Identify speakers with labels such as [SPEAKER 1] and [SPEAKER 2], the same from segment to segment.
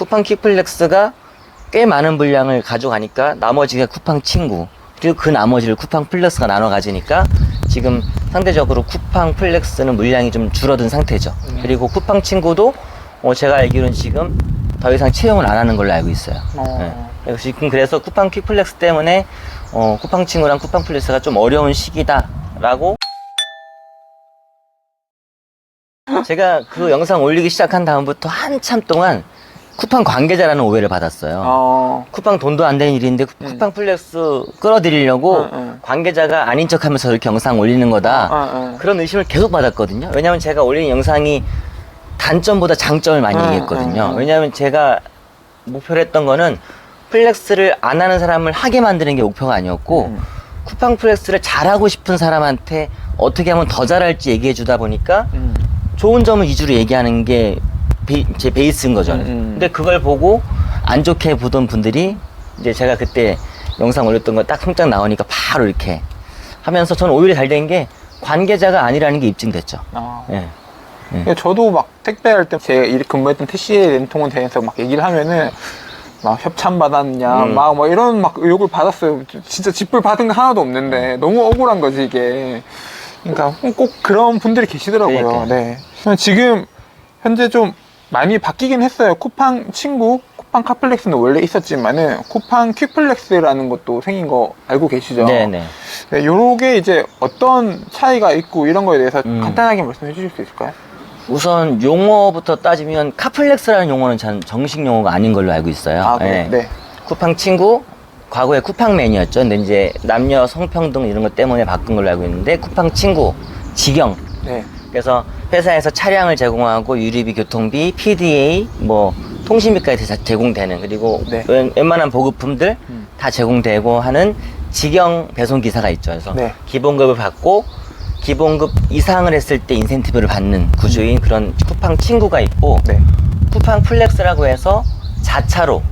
[SPEAKER 1] 쿠팡 퀵플렉스가 꽤 많은 분량을 가져가니까 나머지가 쿠팡 친구, 그리고 그 나머지를 쿠팡 플러스가 나눠 가지니까 지금 상대적으로 쿠팡 플렉스는 물량이 좀 줄어든 상태죠. 그리고 쿠팡 친구도 제가 알기로는 지금 더 이상 채용을 안 하는 걸로 알고 있어요. 네. 지금 그래서 쿠팡 퀵플렉스 때문에 쿠팡 친구랑 쿠팡 플러스가 좀 어려운 시기다라고 제가 그 영상 올리기 시작한 다음부터 한참 동안 쿠팡 관계자라는 오해를 받았어요. 쿠팡 돈도 안 되는 일인데 쿠팡 플렉스 끌어들이려고 관계자가 아닌 척하면서 이렇게 영상 올리는 거다. 그런 의심을 계속 받았거든요. 왜냐하면 제가 올린 영상이 단점보다 장점을 많이 얘기했거든요. 왜냐하면 제가 목표로 했던 거는 플렉스를 안 하는 사람을 하게 만드는 게 목표가 아니었고 쿠팡 플렉스를 잘하고 싶은 사람한테 어떻게 하면 더 잘할지 얘기해 주다 보니까 좋은 점을 위주로 얘기하는 게 제 베이스인 거죠. 근데 그걸 보고 안 좋게 보던 분들이 이제 제가 그때 영상 올렸던 거 딱 송장 나오니까 바로 이렇게 하면서 저는 오히려 잘 된 게 관계자가 아니라는 게 입증됐죠. 예.
[SPEAKER 2] 저도 막 택배할 때 제가 일을 근무했던 택시 렌통에 대해서 막 얘기를 하면은 막 협찬 받았냐 막 이런 막 욕을 받았어요. 진짜 직불 받은 거 하나도 없는데 너무 억울한 거지 이게. 그러니까 꼭 그런 분들이 계시더라고요.
[SPEAKER 1] 그러니까요.
[SPEAKER 2] 네. 지금 현재 좀 많이 바뀌긴 했어요. 쿠팡 친구, 쿠팡 카플렉스는 원래 있었지만은 쿠팡 퀵플렉스라는 것도 생긴 거 알고 계시죠?
[SPEAKER 1] 네네.
[SPEAKER 2] 네, 요게 이제 어떤 차이가 있고 이런 거에 대해서 간단하게 말씀해 주실 수 있을까요?
[SPEAKER 1] 우선 용어부터 따지면 카플렉스라는 용어는 전 정식 용어가 아닌 걸로 알고 있어요.
[SPEAKER 2] 아, 네. 네.
[SPEAKER 1] 쿠팡 친구, 과거에 쿠팡맨이었죠. 근데 이제 남녀 성평등 이런 것 때문에 바꾼 걸로 알고 있는데 쿠팡 친구, 직영.
[SPEAKER 2] 네.
[SPEAKER 1] 그래서 회사에서 차량을 제공하고 유류비, 교통비, PDA, 뭐 통신비까지 다 제공되는, 그리고
[SPEAKER 2] 네.
[SPEAKER 1] 웬만한 보급품들 다 제공되고 하는 직영 배송 기사가 있죠. 그래서
[SPEAKER 2] 네.
[SPEAKER 1] 기본급을 받고 기본급 이상을 했을 때 인센티브를 받는 구조인 그런 쿠팡 친구가 있고,
[SPEAKER 2] 네.
[SPEAKER 1] 쿠팡 플렉스라고 해서 자차로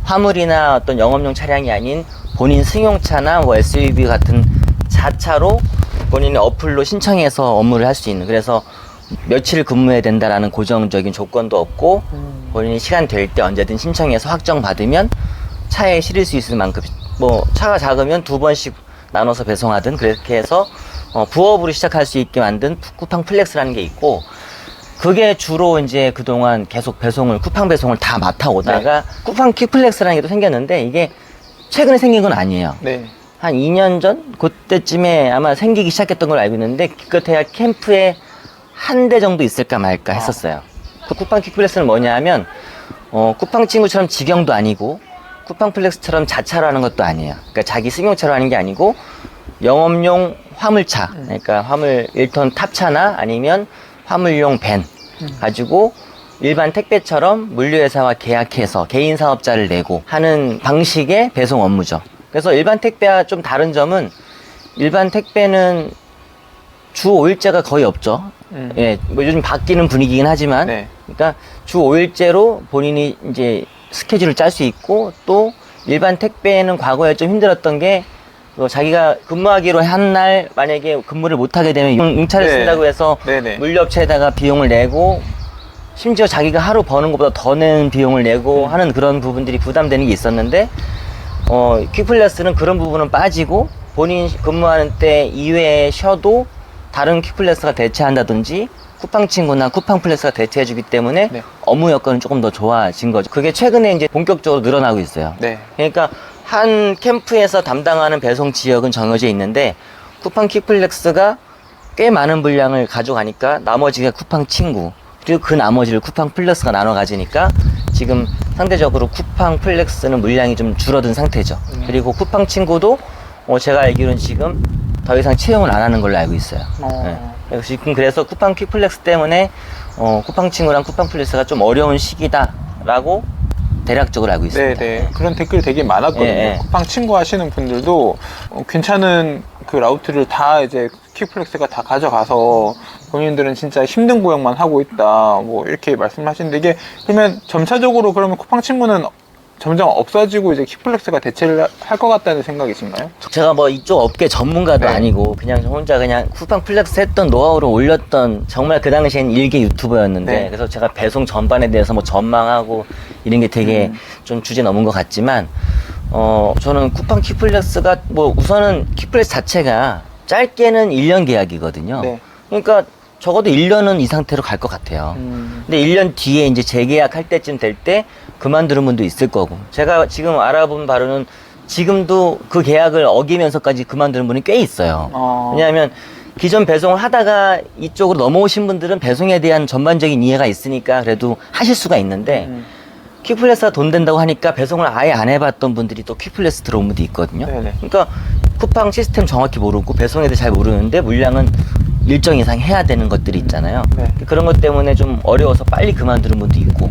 [SPEAKER 1] 화물이나 어떤 영업용 차량이 아닌 본인 승용차나 뭐 SUV 같은 자차로 본인의 어플로 신청해서 업무를 할 수 있는, 그래서 며칠 근무해야 된다라는 고정적인 조건도 없고 본인이 시간 될 때 언제든 신청해서 확정 받으면 차에 실을 수 있을 만큼, 뭐 차가 작으면 2번씩 나눠서 배송하든 그렇게 해서 부업으로 시작할 수 있게 만든 쿠팡 플렉스라는 게 있고, 그게 주로 이제 그동안 계속 배송을, 쿠팡 배송을 다 맡아오다가 쿠팡 퀵플렉스라는 게 또 생겼는데, 이게 최근에 생긴 건 아니에요.
[SPEAKER 2] 네.
[SPEAKER 1] 한 2년 전? 그때쯤에 아마 생기기 시작했던 걸 알고 있는데, 기껏해야 캠프에 한 대 정도 있을까 말까 했었어요. 그 쿠팡 퀵플렉스는 뭐냐 하면, 쿠팡 친구처럼 직영도 아니고, 쿠팡 플렉스처럼 자차로 하는 것도 아니에요. 그러니까 자기 승용차로 하는 게 아니고, 영업용 화물차, 그러니까 화물 1톤 탑차나 아니면 화물용 밴 가지고 일반 택배처럼 물류회사와 계약해서 개인 사업자를 내고 하는 방식의 배송 업무죠. 그래서 일반 택배와 좀 다른 점은, 일반 택배는 주 5일제가 거의 없죠. 예, 뭐 요즘 바뀌는 분위기긴 하지만,
[SPEAKER 2] 네.
[SPEAKER 1] 그러니까 주 5일제로 본인이 이제 스케줄을 짤 수 있고, 또 일반 택배는 과거에 좀 힘들었던 게, 자기가 근무하기로 한 날 만약에 근무를 못하게 되면 용차를
[SPEAKER 2] 네.
[SPEAKER 1] 쓴다고 해서
[SPEAKER 2] 네네.
[SPEAKER 1] 물류업체에다가 비용을 내고, 심지어 자기가 하루 버는 것보다 더 내는 비용을 내고 하는 그런 부분들이 부담되는 게 있었는데, 퀵플러스는 그런 부분은 빠지고 본인 근무하는 때 이외에 쉬어도 다른 퀵플러스가 대체한다든지 쿠팡 친구나 쿠팡 플러스가 대체해주기 때문에
[SPEAKER 2] 네.
[SPEAKER 1] 업무 여건은 조금 더 좋아진 거죠. 그게 최근에 이제 본격적으로 늘어나고 있어요.
[SPEAKER 2] 네.
[SPEAKER 1] 그러니까 한 캠프에서 담당하는 배송 지역은 정해져 있는데, 쿠팡 퀵플렉스가 꽤 많은 분량을 가져가니까 나머지가 쿠팡 친구, 그리고 그 나머지를 쿠팡 플러스가 나눠 가지니까 지금 상대적으로 쿠팡 플렉스는 물량이 좀 줄어든 상태죠. 그리고 쿠팡 친구도 제가 알기로는 지금 더 이상 채용을 안 하는 걸로 알고 있어요. 네. 지금 그래서 쿠팡 퀵플렉스 때문에 쿠팡 친구랑 쿠팡 플러스가 좀 어려운 시기다라고 대략적으로 알고 있습니다.
[SPEAKER 2] 네네. 그런 댓글이 되게 많았거든요.
[SPEAKER 1] 네.
[SPEAKER 2] 쿠팡 친구 하시는 분들도 괜찮은 그 라우트를 다 이제 퀵플렉스가 다 가져가서 본인들은 진짜 힘든 구역만 하고 있다, 뭐 이렇게 말씀하시는데, 이게 그러면 점차적으로 그러면 쿠팡 친구는 점점 없어지고 이제 퀵플렉스가 대체를 할 것 같다는 생각이신가요?
[SPEAKER 1] 제가 뭐 이쪽 업계 전문가도
[SPEAKER 2] 네.
[SPEAKER 1] 아니고 그냥 혼자 그냥 쿠팡 플렉스 했던 노하우를 올렸던, 정말 그 당시엔 일개 유튜버였는데,
[SPEAKER 2] 네.
[SPEAKER 1] 그래서 제가 배송 전반에 대해서 뭐 전망하고 이런 게 되게 좀 주제 넘은 것 같지만 저는 쿠팡 퀵플렉스가 뭐 우선은 퀵플렉스 자체가 짧게는 1년 계약이거든요.
[SPEAKER 2] 네.
[SPEAKER 1] 그러니까 적어도 1년은 이 상태로 갈 것 같아요. 근데 1년 뒤에 이제 재계약할 때쯤 될 때 그만두는 분도 있을 거고, 제가 지금 알아본 바로는 지금도 그 계약을 어기면서까지 그만두는 분이 꽤 있어요. 왜냐하면 기존 배송을 하다가 이쪽으로 넘어오신 분들은 배송에 대한 전반적인 이해가 있으니까 그래도 하실 수가 있는데 퀵플렉스가 돈 된다고 하니까 배송을 아예 안 해봤던 분들이 또 퀵플렉스 들어온 분도 있거든요.
[SPEAKER 2] 네네.
[SPEAKER 1] 그러니까 쿠팡 시스템 정확히 모르고 배송에 대해 잘 모르는데 물량은 일정 이상 해야 되는 것들이 있잖아요.
[SPEAKER 2] 네.
[SPEAKER 1] 그런 것 때문에 좀 어려워서 빨리 그만두는 분도 있고,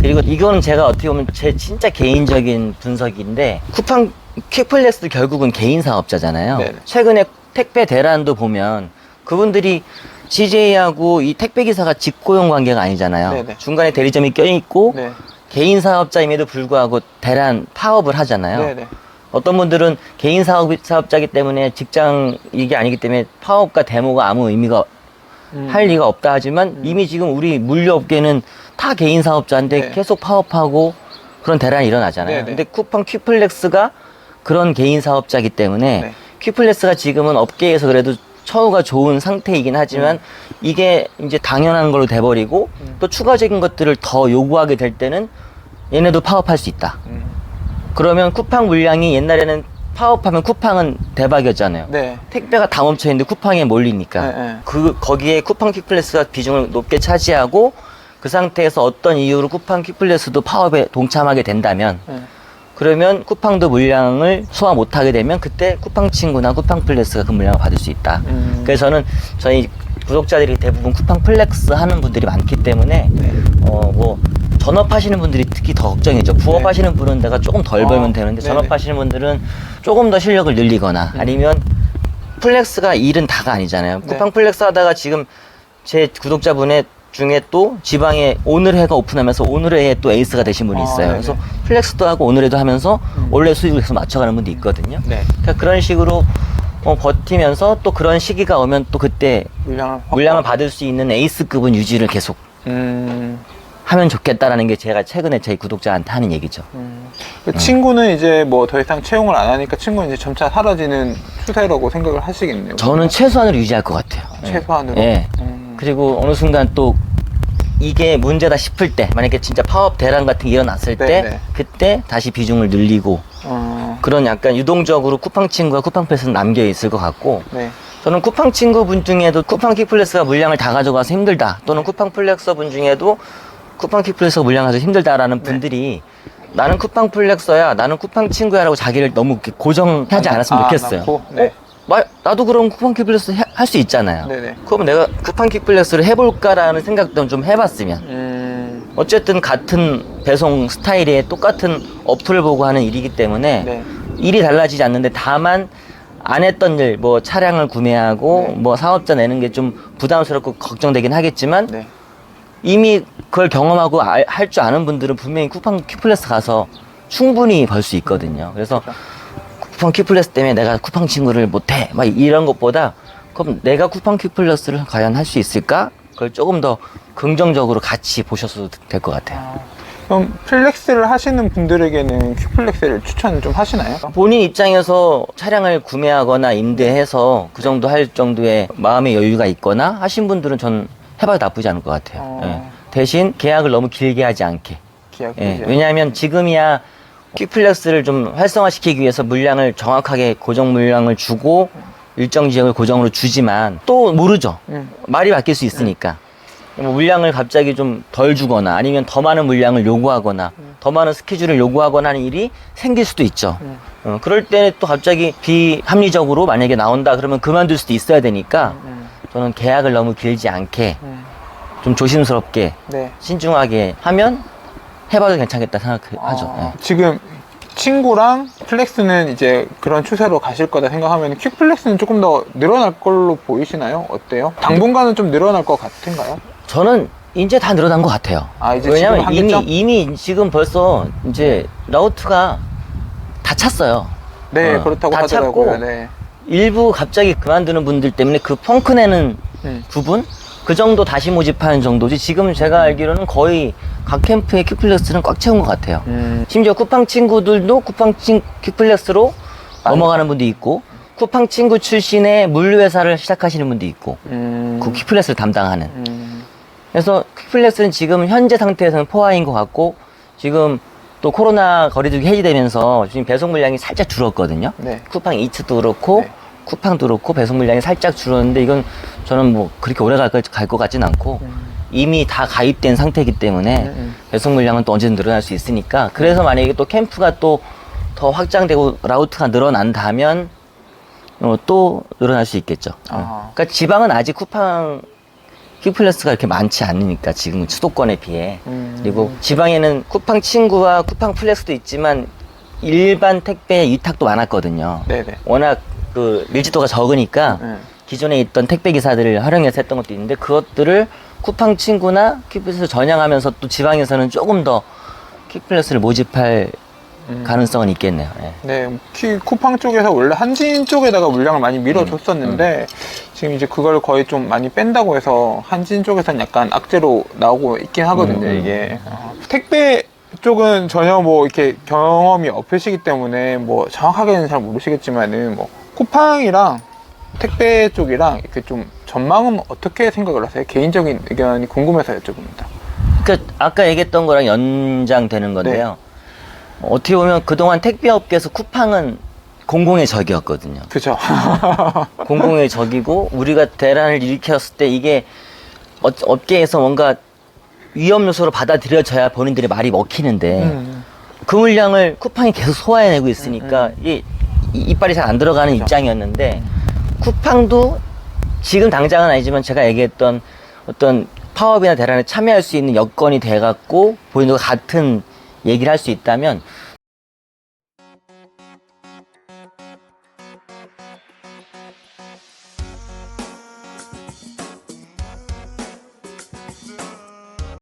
[SPEAKER 1] 그리고 이거는 제가 어떻게 보면 제 진짜 개인적인 분석인데, 쿠팡 퀵플렉스 결국은 개인 사업자잖아요.
[SPEAKER 2] 네네.
[SPEAKER 1] 최근에 택배 대란도 보면 그분들이 CJ하고 이 택배 기사가 직고용 관계가 아니잖아요.
[SPEAKER 2] 네네.
[SPEAKER 1] 중간에 대리점이 껴있고
[SPEAKER 2] 네.
[SPEAKER 1] 개인 사업자임에도 불구하고 대란 파업을 하잖아요.
[SPEAKER 2] 네네.
[SPEAKER 1] 어떤 분들은 개인 사업자이기 때문에 직장 이게 아니기 때문에 파업과 데모가 아무 의미가 할 리가 없다 하지만 이미 지금 우리 물류업계는 다 개인 사업자인데
[SPEAKER 2] 네.
[SPEAKER 1] 계속 파업하고 그런 대란이 일어나잖아요.
[SPEAKER 2] 네네.
[SPEAKER 1] 근데 쿠팡 퀵플렉스가 그런 개인 사업자이기 때문에
[SPEAKER 2] 네.
[SPEAKER 1] 퀵플렉스가 지금은 업계에서 그래도 처우가 좋은 상태이긴 하지만 이게 이제 당연한 걸로 돼버리고 또 추가적인 것들을 더 요구하게 될 때는 얘네도 파업할 수 있다. 그러면 쿠팡 물량이 옛날에는 파업하면 쿠팡은 대박이었잖아요.
[SPEAKER 2] 네.
[SPEAKER 1] 택배가 다 멈춰있는데 쿠팡에 몰리니까
[SPEAKER 2] 네.
[SPEAKER 1] 거기에 쿠팡 퀵플렉스가 비중을 높게 차지하고 그 상태에서 어떤 이유로 쿠팡 퀵플렉스도 파업에 동참하게 된다면
[SPEAKER 2] 네.
[SPEAKER 1] 그러면 쿠팡도 물량을 소화 못하게 되면 그때 쿠팡 친구나 쿠팡 플렉스가 그 물량을 받을 수 있다. 그래서 저는 저희 구독자들이 대부분 쿠팡 플렉스 하는 분들이 많기 때문에 뭐 전업하시는 분들이 특히 더 걱정이죠. 부업하시는 분은 내가 조금 덜 벌면 되는데
[SPEAKER 2] 네네.
[SPEAKER 1] 전업하시는 분들은 조금 더 실력을 늘리거나 아니면 플렉스가 일은 다가 아니잖아요.
[SPEAKER 2] 네.
[SPEAKER 1] 쿠팡 플렉스 하다가 지금 제 구독자분의 중에 또 지방에 오늘해가 오픈하면서 오늘해에 또 에이스가 되신 분이 있어요.
[SPEAKER 2] 네네.
[SPEAKER 1] 그래서 플렉스도 하고 오늘해도 하면서 원래 수익을 계속 맞춰가는 분도 있거든요.
[SPEAKER 2] 네.
[SPEAKER 1] 그러니까 그런 식으로 버티면서 또 그런 시기가 오면 또 그때 물량을 받을 수 있는 에이스급은 유지를 계속 하면 좋겠다라는 게 제가 최근에 저희 구독자한테 하는 얘기죠.
[SPEAKER 2] 그 친구는 이제 뭐 더 이상 채용을 안 하니까 친구는 이제 점차 사라지는 추세라고 생각을 하시겠네요.
[SPEAKER 1] 저는 최소한으로 유지할 것 같아요.
[SPEAKER 2] 최소한으로.
[SPEAKER 1] 예. 그리고 어느 순간 또 이게 문제다 싶을 때, 만약에 진짜 파업 대란 같은 게 일어났을 때
[SPEAKER 2] 네네.
[SPEAKER 1] 그때 다시 비중을 늘리고 그런 약간 유동적으로 쿠팡 친구가 쿠팡 플렉스는 남겨 있을 것 같고,
[SPEAKER 2] 네.
[SPEAKER 1] 저는 쿠팡 친구분 중에도 쿠팡 퀵플렉스가 물량을 다 가져가서 힘들다, 또는 쿠팡 플렉서 분 중에도 쿠팡 퀵플렉스가 물량 가서 힘들다라는 분들이 나는 쿠팡 플렉서야, 나는 쿠팡 친구야라고 자기를 너무 이렇게 고정하지 않았으면 좋겠어요.
[SPEAKER 2] 네.
[SPEAKER 1] 나도 그럼 쿠팡 퀵플렉스 할 수 있잖아요.
[SPEAKER 2] 네네.
[SPEAKER 1] 그러면 내가 쿠팡 퀵플렉스를 해볼까라는 생각도 좀 해봤으면. 어쨌든 같은 배송 스타일의 똑같은 어플을 보고 하는 일이기 때문에
[SPEAKER 2] 네.
[SPEAKER 1] 일이 달라지지 않는데, 다만 안 했던 일, 뭐 차량을 구매하고 뭐 사업자 내는 게 좀 부담스럽고 걱정되긴 하겠지만
[SPEAKER 2] 네.
[SPEAKER 1] 이미 그걸 경험하고 할 줄 아는 분들은 분명히 쿠팡 퀵플렉스 가서 충분히 벌 수 있거든요. 그래서 쿠팡 퀵플렉스 때문에 내가 쿠팡 친구를 못해 막 이런 것보다, 그럼 내가 쿠팡 퀵플렉스를 과연 할 수 있을까? 그걸 조금 더 긍정적으로 같이 보셔도 될 것 같아요.
[SPEAKER 2] 그럼 플렉스를 하시는 분들에게는 퀵플렉스를 추천 좀 하시나요?
[SPEAKER 1] 본인 입장에서 차량을 구매하거나 임대해서 그 정도 할 정도의 마음의 여유가 있거나 하신 분들은 전 해봐도 나쁘지 않을 것 같아요. 예. 대신 계약을 너무 길게 하지 않게. 예. 왜냐하면 지금이야 퀵플렉스를 좀 활성화시키기 위해서 물량을 정확하게 고정 물량을 주고 일정 지역을 고정으로 주지만 또 모르죠. 말이 바뀔 수 있으니까. 뭐 물량을 갑자기 좀 덜 주거나 아니면 더 많은 물량을 요구하거나 더 많은 스케줄을 요구하거나 하는 일이 생길 수도 있죠. 그럴 때는 또 갑자기 비합리적으로 만약에 나온다 그러면 그만둘 수도 있어야 되니까 저는 계약을 너무 길지 않게 좀 조심스럽게
[SPEAKER 2] 네.
[SPEAKER 1] 신중하게 하면 해봐도 괜찮겠다 생각하죠. 예.
[SPEAKER 2] 지금 친구랑 플렉스는 이제 그런 추세로 가실 거다 생각하면 퀵플렉스는 조금 더 늘어날 걸로 보이시나요? 어때요? 당분간은 좀 늘어날 것 같은가요?
[SPEAKER 1] 저는 이제 다 늘어난 것 같아요.
[SPEAKER 2] 이제
[SPEAKER 1] 왜냐면
[SPEAKER 2] 지금
[SPEAKER 1] 이미 지금 벌써 이제 라우트가 다 찼어요.
[SPEAKER 2] 네, 그렇다고
[SPEAKER 1] 다
[SPEAKER 2] 하더라고요.
[SPEAKER 1] 찼고
[SPEAKER 2] 네.
[SPEAKER 1] 일부 갑자기 그만두는 분들 때문에 그 펑크 내는 부분, 그 정도 다시 모집하는 정도지 지금 제가 알기로는 거의 각 캠프의 퀵플렉스는 꽉 채운 것 같아요. 심지어 쿠팡 친구들도 퀵플렉스로 넘어가는 분도 있고 쿠팡 친구 출신의 물류회사를 시작하시는 분도 있고 그 퀵플렉스를 담당하는 그래서 퀵플렉스는 지금 현재 상태에서는 포화인 것 같고 지금 또 코로나 거리두기 해제되면서 지금 배송 물량이 살짝 줄었거든요.
[SPEAKER 2] 네.
[SPEAKER 1] 쿠팡 이츠도 그렇고
[SPEAKER 2] 네.
[SPEAKER 1] 쿠팡도 그렇고 배송 물량이 살짝 줄었는데 이건 저는 뭐 그렇게 오래 갈 것 같진 않고 이미 다 가입된 상태이기 때문에 배송 물량은 또 언제든 늘어날 수 있으니까 그래서 만약에 또 캠프가 또 더 확장되고 라우트가 늘어난다면 또 늘어날 수 있겠죠. 그러니까 지방은 아직 쿠팡 퀵플렉스가 이렇게 많지 않으니까 지금 수도권에 비해 그리고 지방에는 쿠팡 친구와 쿠팡 플렉스도 있지만 일반 택배 위탁도 많았거든요.
[SPEAKER 2] 네네.
[SPEAKER 1] 워낙 그 밀집도가 적으니까 기존에 있던 택배 기사들을 활용해서 했던 것도 있는데 그것들을 쿠팡 친구나 퀵플렉스 전향하면서 또 지방에서는 조금 더 퀵플렉스를 모집할 가능성은 있겠네요. 네.
[SPEAKER 2] 네, 쿠팡 쪽에서 원래 한진 쪽에다가 물량을 많이 밀어줬었는데 지금 이제 그걸 거의 좀 많이 뺀다고 해서 한진 쪽에서는 약간 악재로 나오고 있긴 하거든요. 이게 택배 쪽은 전혀 뭐 이렇게 경험이 없으시기 때문에 뭐 정확하게는 잘 모르시겠지만은 뭐 쿠팡이랑 택배 쪽이랑 이렇게 좀 전망은 어떻게 생각을 하세요? 개인적인 의견이 궁금해서 여쭤봅니다.
[SPEAKER 1] 그러니까 아까 얘기했던 거랑 연장되는 건데요. 어떻게 보면 그동안 택배업계에서 쿠팡은 공공의 적이었거든요.
[SPEAKER 2] 그죠.
[SPEAKER 1] 공공의 적이고 우리가 대란을 일으켰을 때 이게 업계에서 뭔가 위험 요소로 받아들여져야 본인들의 말이 먹히는데 그 물량을 쿠팡이 계속 소화해내고 있으니까 이게 이빨이 잘 안 들어가는 입장이었는데 쿠팡도 지금 당장은 아니지만 제가 얘기했던 어떤 파업이나 대란에 참여할 수 있는 여건이 돼갖고 본인들과 같은 얘기를 할 수 있다면